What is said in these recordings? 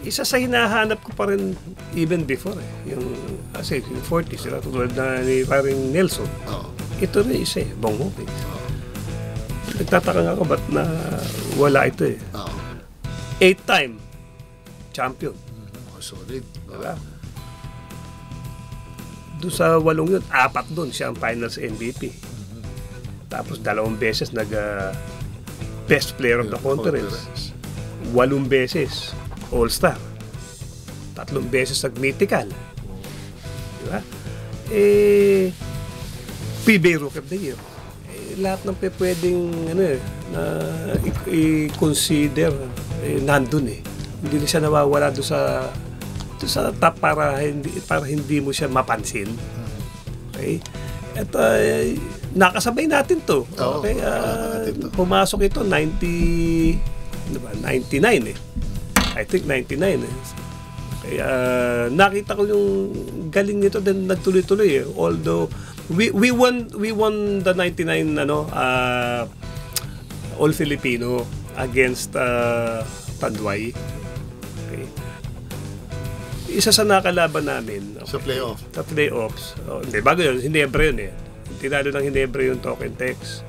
isa sa hinahanap ko pa rin even before yung kasi yung 40s sila tulad na ni paring Nelson. Ito rin isa Bong Hopkins. Nagtataka nga ako ba't na wala ito 8-time champion. Solid. Diba? Doon sa 8 yun, 4 doon siya ang finals MVP. Tapos 2 beses best player of the conference. 8 beses All-Star. 3 beses nag-mythical. Diba? PBA Rookie of the Year. Lahat ng pwedeng na i-consider nandun Hindi na siya nawawala doon sa top para hindi mo siya mapansin. Okay? At nakasabay natin to. Okay? Pumasok ito 99 I think 99 Kaya nakita ko yung galing nito din nagtuloy-tuloy although we won the 99 All Filipino against Tanduay. Okay. Isa sa nakalaban namin sa playoffs. Hindi bago yun, Hinebra yun Tinalo ng Hinebra yung Token Tex,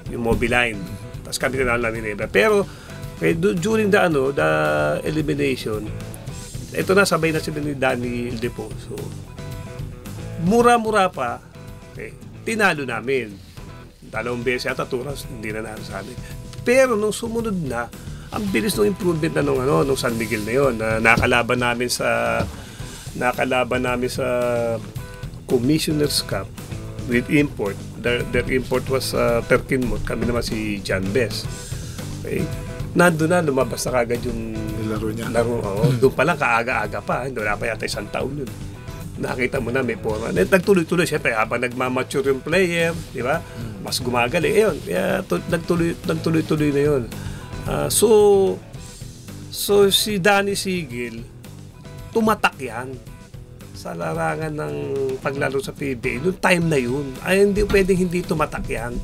yung Mobiline. Tapos kami tinalo ng Hinebra. Pero during the elimination, ito na sabay na sila ni Danny Ildefonso. Mura-mura pa, tinalo namin. 2 beses yata, 2 rounds, hindi na natin sa amin. Pero nung sumunod na, ang bilis ng improvement na nung San Miguel na yun, na nakalaban namin sa Commissioner's Cup with import. Their import was Terkinmot, kami naman si John Bess. Okay? Nandun na, lumabas na kagad yung laro. Doon pa lang, kaaga-aga pa. Wala pa yata 1 taon yun. Nakita mo na may forma. Nagtuloy-tuloy siyempre habang nagmamature yung player, di ba? Mas gumagali. Ayun, nagtuloy-tuloy na yun. So si Danny Sigil, tumatak yan sa larangan ng paglaro sa PBA. Noong time na yun. Ay, hindi pwedeng hindi tumatak yan.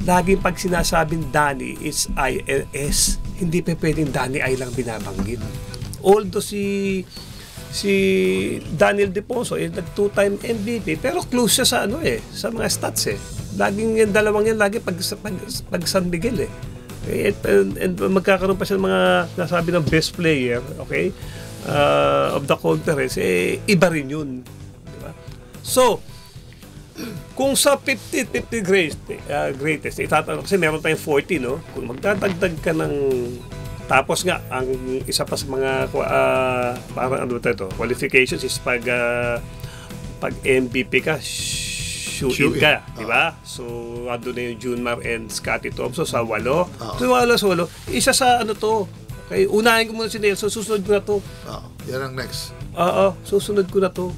Laging pag sinasabing Danny, it's ILS. Hindi pa pwedeng Danny ay lang binabanggit. Although si Daniel Ildefonso nag 2-time MVP pero close siya sa sa mga stats Laging yung dalawang yan lagi pag San Miguel and magkakaroon pa siya ng mga nasabi ng best player, okay? Of the conference, iba rin yun. Diba? So, kung sa 50 greatest, itatanong kasi meron tayong 40, no? Kung magdadagdag ka ng tapos nga, ang isa pa sa mga parang qualifications is pag MVP ka, shoot-in ka, di ba? So, ando na yung Junmar and Scotty Thompson sa 8. So, 8, isa sa okay, unahin ko muna si Nelson, susunod ko na to. Yan ang next. Susunod ko na to.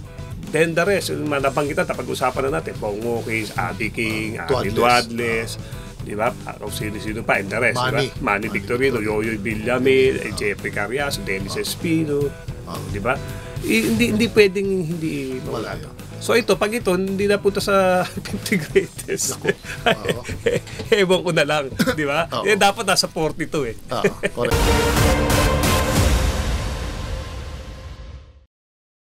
Then the rest, napanggitan, pag-usapan na natin, Bong Hopkins, Abby King, Abby Duadles, di ba? Kung sino-sino pa, and the rest, di ba? Manny Victorino, Yoyoy Villamil, Jeffrey Carrias, Dennis Espino, di ba? Hindi pwedeng hindi mawala ito. So ito, pag ito, hindi napunta sa 50 greatest. Ewan ko na lang, di ba? Dapat nasa 42 correct.